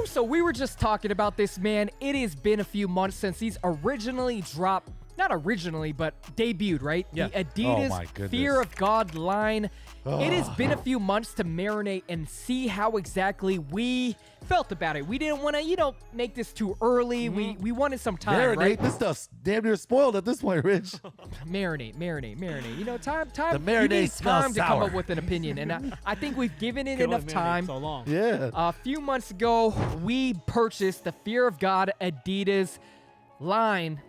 So we were just talking about this, man. It has been a few months since these originally dropped. Not originally, but debuted, right? Yeah. The Adidas Fear of God line. It has been a few months to marinate and see how exactly we felt about it. We didn't want to, make this too early. We wanted some time, Marinate. right? This stuff's damn near spoiled at this point, Rich. Marinate. Time. The You marinade need smells time to come sour. up with an opinion, and I think we've given it Can only enough marinate time. So long. Yeah. A few months ago, we purchased the Fear of God Adidas line.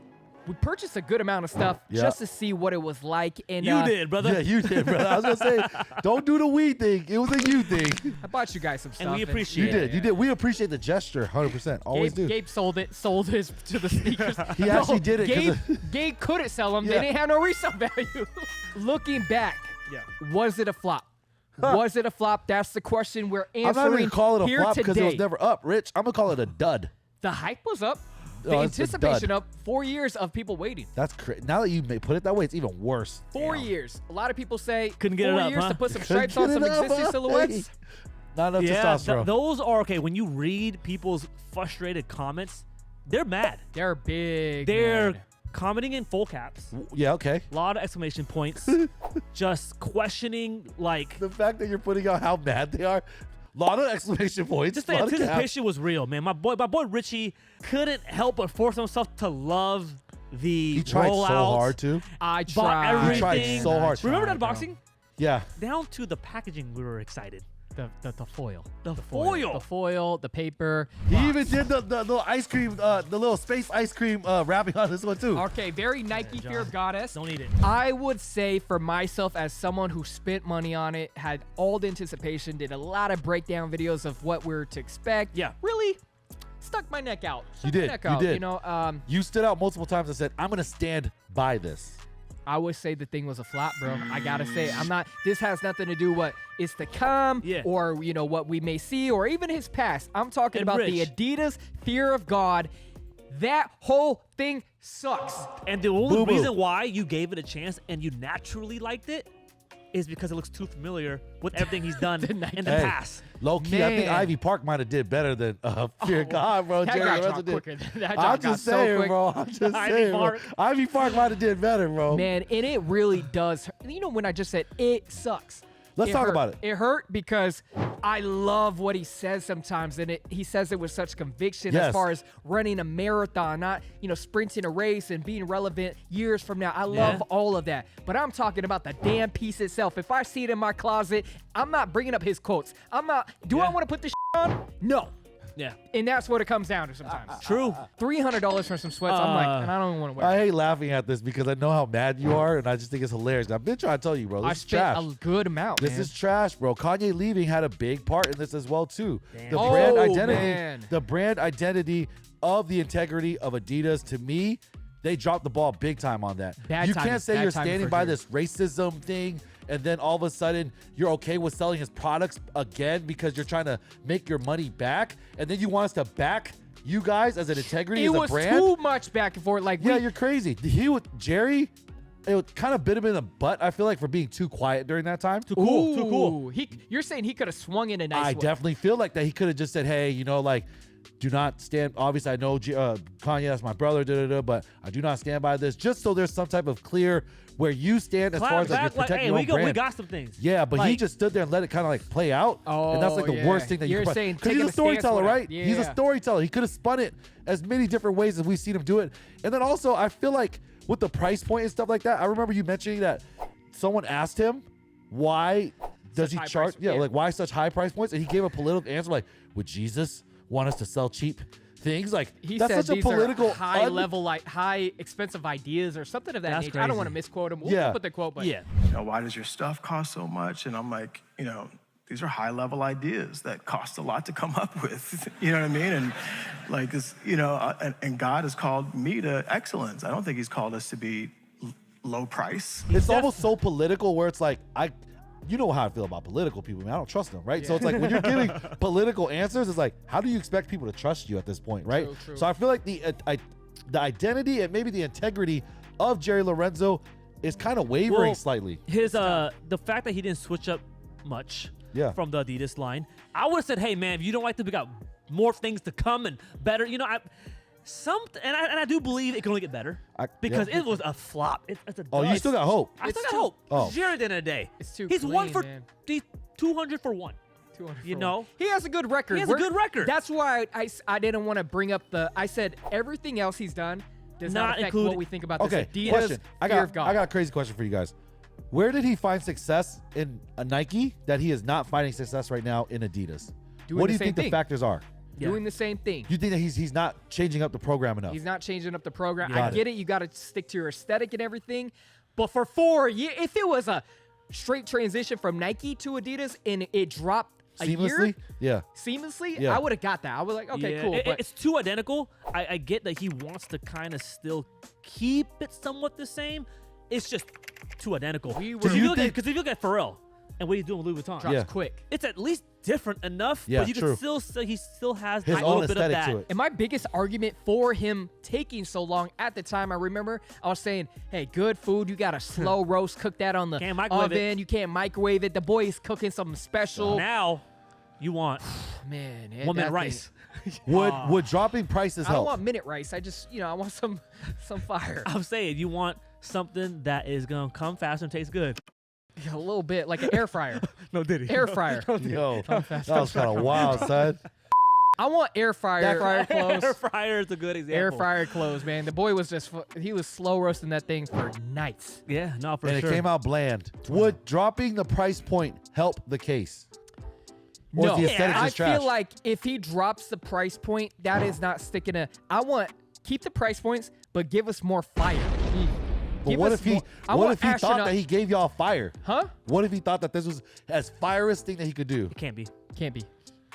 We purchased a good amount of stuff just to see what it was like. And You did, brother. Yeah, you did, brother. I was going to say, don't do the we thing. It was a you thing. I bought you guys some stuff. And we appreciate You did. We appreciate the gesture, 100%. Always do. Gabe sold his to the sneakers. He actually did it. Gabe couldn't sell them. Yeah. They didn't have no resale value. Looking back, was it a flop? Was it a flop? That's the question we're answering. I'm not even going to call it a here flop because it was today. never up, Rich. I'm going to call it a dud. The hype was up. The Oh, it's a anticipation dud. up. 4 years of people waiting. That's crazy. Now that you put it that way, it's even worse. 4 years. A lot of people say Couldn't get it 4 up, years huh? to put some Couldn't stripes on get some it up, existing huh? silhouettes. Not enough testosterone. Those are okay. When you read people's frustrated comments, they're mad. They're big. They're man. commenting in full caps. Yeah, okay. A lot of exclamation points. Just questioning, like, The fact that you're putting out how mad they are, lot of exclamation points. just the lot of caps. anticipation was real, man. My boy Richie couldn't help but force himself to love the He tried rollouts. so hard too. I Bought tried. everything. He tried so hard. Remember that bro. unboxing? Yeah. Down to the packaging, we were excited. The foil. The The foil. foil, the paper. He even did the little ice cream, the little space ice cream wrapping on this one too. Okay, very Nike John. Fear of Goddess. Don't eat it. I would say for myself, as someone who spent money on it, had all the anticipation, did a lot of breakdown videos of what we were to expect. Yeah. Really stuck my neck out. Stuck You my did. neck You out, did. You stood out multiple times and said, "I'm gonna stand by this." I would say the thing was a flop, bro. I gotta say, this has nothing to do what is to come, Yeah. or what we may see, or even his past. I'm talking And about the Rich. Adidas Fear of God. That whole thing sucks. And the only Boo-boo. reason why you gave it a chance and you naturally liked it is because it looks too familiar with everything he's done in the Hey, past. low key, I think Man. Ivy Park might have did better than Fear God, bro. That Jerry got Lorenzo dropped did. quicker. That I'm got just so saying, quick. bro. I'm just Ivy saying, bro. Park. Ivy Park might have did better, bro. Man, and it really does. When I just said it sucks. Let's talk hurt. about it. It hurt because I love what he says sometimes, and he says it with such conviction Yes. as far as running a marathon, not sprinting a race and being relevant years from now. I love all of that, but I'm talking about the damn piece itself. If I see it in my closet, I'm not bringing up his quotes. I'm not. Do I want to put this on? No. Yeah. And that's what it comes down to sometimes. True. $300 for some sweats. I'm like, and I don't even want to wear I it. hate laughing at this because I know how mad you are, and I just think it's hilarious. I've been trying to tell you, bro. This I is spent trash. a good amount, This man. is trash, bro. Kanye leaving had a big part in this as well, too. Damn. The brand Oh, identity, man. the brand identity of the integrity of Adidas, to me, they dropped the ball big time on that. Bad You timing, can't say bad you're timing standing for by sure. this racism thing, and then all of a sudden you're okay with selling his products again because you're trying to make your money back, and then you want us to back you guys as an integrity It as a was brand. too much back and forth. Like, Yeah, you're crazy. Jerry, it kind of bit him in the butt, I feel like, for being too quiet during that time. Too cool. Too cool. You're saying he could have swung in a nice I way. definitely feel like that. He could have just said, hey, do not stand. Obviously, I know Kanye, that's my brother, but I do not stand by this. Just so there's some type of clear where you stand as far as like you're protecting hey, your own brand. we got some things. Yeah, but he Like, just stood there and let it kind of like play out. And that's like the yeah. worst thing that You're you could saying because taking he's a a stance storyteller, with it. right? He's a Yeah. storyteller. He could have spun it as many different ways as we've seen him do it. And then also, I feel like with the price point and stuff like that, I remember you mentioning that someone asked him why does Such he high charge? price- Yeah, yeah. like why such high price points? And he gave a political answer like, would Jesus want us to sell cheap things? Like He that's said such a these political are high level, like high expensive ideas or something of that That's nature. I don't crazy. want to misquote him. We'll Yeah. put the quote, but Yeah. Why does your stuff cost so much? And I'm like, these are high level ideas that cost a lot to come up with. You know what I mean? And like this, and God has called me to excellence. I don't think he's called us to be low price. It's almost so political where it's like you know how I feel about political people, man. I don't trust them, right? So it's like when you're giving political answers, it's like, how do you expect people to trust you at this point, right? True. So I feel like the identity and maybe the integrity of Jerry Lorenzo is kind of wavering Well, slightly. His the fact that he didn't switch up much Yeah. from the Adidas line, I would have said, hey man, if you don't like them, we got more things to come and better. You know, I do believe it can only get better because it was a flop. It's a Oh, you still got hope. I still got hope. Oh. Jerry at the end of the day. It's too He's clean, one for man. 200 for one. 200 You for know? one. He has a good record. He has a good record. That's why I didn't want to bring up I said everything else he's done does not affect include- what we think about Okay, this Adidas question. I fear got of God. I got a crazy question for you guys. Where did he find success in a Nike that he is not finding success right now in Adidas? Doing What do the you same think the thing. factors are? Doing the same thing. You think that he's not changing up the program enough? He's not changing up the program. Got I it. get it. You got to stick to your aesthetic and everything. But for 4 years, if it was a straight transition from Nike to Adidas and it dropped a Seamlessly? year Yeah. seamlessly, Yeah. I would have got that. I was like, okay, Yeah, cool. But it's too identical. I get that he wants to kind of still keep it somewhat the same. It's just too identical. We Because were- if you look at Pharrell and what he's doing with Louis Vuitton, drops Yeah. quick. it's at least different enough. Yeah, but you true. can still say he still has His a own little bit of aesthetic that. to it. And my biggest argument for him taking so long at the time, I remember I was saying, hey, good food. You got to slow roast, cook that on the Can't microwave it. oven. You can't microwave it. The boy is cooking something special. Now you want Man, 1 minute that rice. Would dropping prices I don't help? want minute rice. I just, I want some fire. I'm saying you want something that is gonna come fast and taste good. A little bit, like an air fryer. No, did he? Air fryer. Yo, that was kind of wild, son. I want air fryer clothes. Air fryer is a good example. Air fryer clothes, man. The boy was he was slow roasting that thing for nights. Yeah, no, for And sure. it came out bland. Would dropping the price point help the case? Or is No, the aesthetic I just trash? feel like if he drops the price point, that is not sticking to. I want keep the price points, but give us more fire. But Give what us if he more- I what want if he thought astronaut- that he gave y'all fire? Huh? What if he thought that this was as firest thing that he could do? It can't be. Can't be.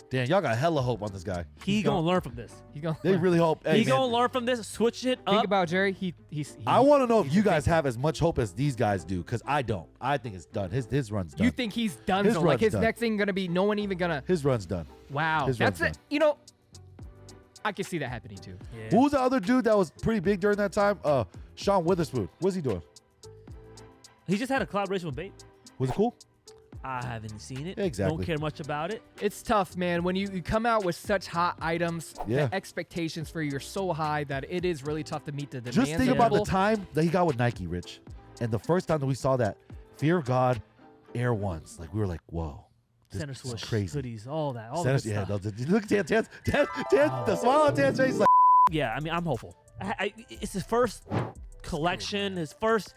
Damn, y'all got hella hope on this guy. He gonna learn from this. He gonna. They really hope. Hey, He man, gonna learn from this. Switch it Think up. about Jerry. He I want to know if you guys have as much hope as these guys do, because I don't. I think it's done. His run's done. You think he's done? His So like run's his done. next thing gonna be no one even gonna. his run's done? Wow, His that's run's it. I can see that happening too. Yeah. Who was the other dude that was pretty big during that time? Sean Witherspoon. What's he doing? He just had a collaboration with Bait. Was it cool? I haven't seen it. Exactly. Don't care much about it. It's tough, man. When you come out with such hot items, Yeah. the expectations for you are so high that it is really tough to meet the demands. Just think of about the people. time that he got with Nike, Rich, and the first time that we saw that Fear of God Air Ones. Like we were like, whoa, this Center is swoosh, crazy. hoodies, all that. All Center, that yeah, stuff. look at Dan, the smile on Dan's face. Like, Yeah, I mean, I'm hopeful. It's his first collection, his first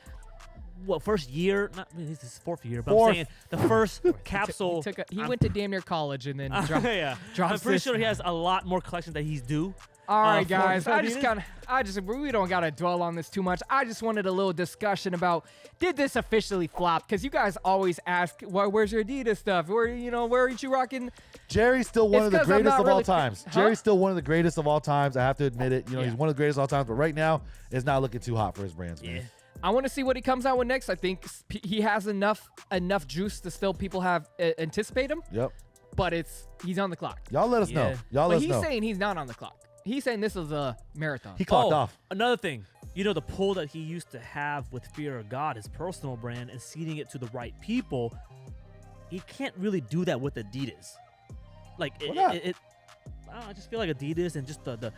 year. Not, I mean, it's his fourth year, but Fourth. I'm saying the first capsule. He went to damn near college and then dropped. Yeah, drops I'm pretty this. sure he has a lot more collections that he's due. All right, for guys. Adidas. We don't gotta dwell on this too much. I just wanted a little discussion about did this officially flop? Because you guys always ask, well, where's your Adidas stuff? Where aren't you rocking? Jerry's still one It's of the 'cause I'm greatest not of all really- times. Huh? Jerry's still one of the greatest of all times. I have to admit it. Yeah. He's one of the greatest of all times. But right now, it's not looking too hot for his brands, man. Yeah. I want to see what he comes out with next. I think he has enough juice to still people have anticipate him, Yep. but he's on the clock. Y'all let us know. Yeah. Y'all But let us he's know. saying he's not on the clock. He's saying this is a marathon. He clocked off. Another thing, the pull that he used to have with Fear of God, his personal brand, and seeding it to the right people, he can't really do that with Adidas. Like Why not? I don't know, I just feel like Adidas and just the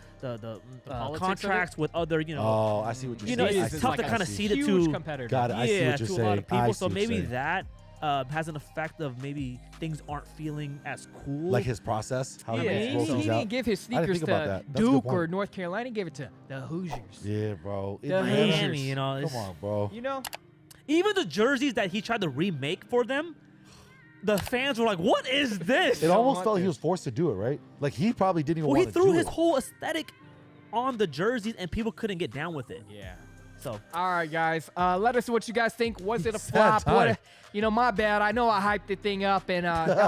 politics of contracts with other, Oh, I see what you're saying. Adidas it's is tough like to a kind of seed it huge to. competitor. Got it. I see Yeah, what you're to saying. a lot of I people. see So what you're maybe saying. that has an effect of maybe things aren't feeling as cool. Like his process, how Yeah, he He rolls things out. didn't give his I didn't sneakers think about to that. That's a good Duke point. or North Carolina. He gave it to the Hoosiers. Yeah, bro. The Miami, Hoosiers. it's- Come on, bro. even the jerseys that he tried to remake for them, the fans were like, "What is this?" It almost want felt like he this. was forced to do it, right? Like he probably didn't even Well, he want to threw do his it. whole aesthetic on the jerseys, and people couldn't get down with it. Yeah. So All right, guys. Let us know what you guys think. Was it a Sad flop? time. My bad. I know I hyped the thing up, and that was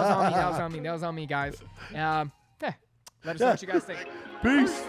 on me. That was on me, guys. Yeah, let us know what you guys think. Peace.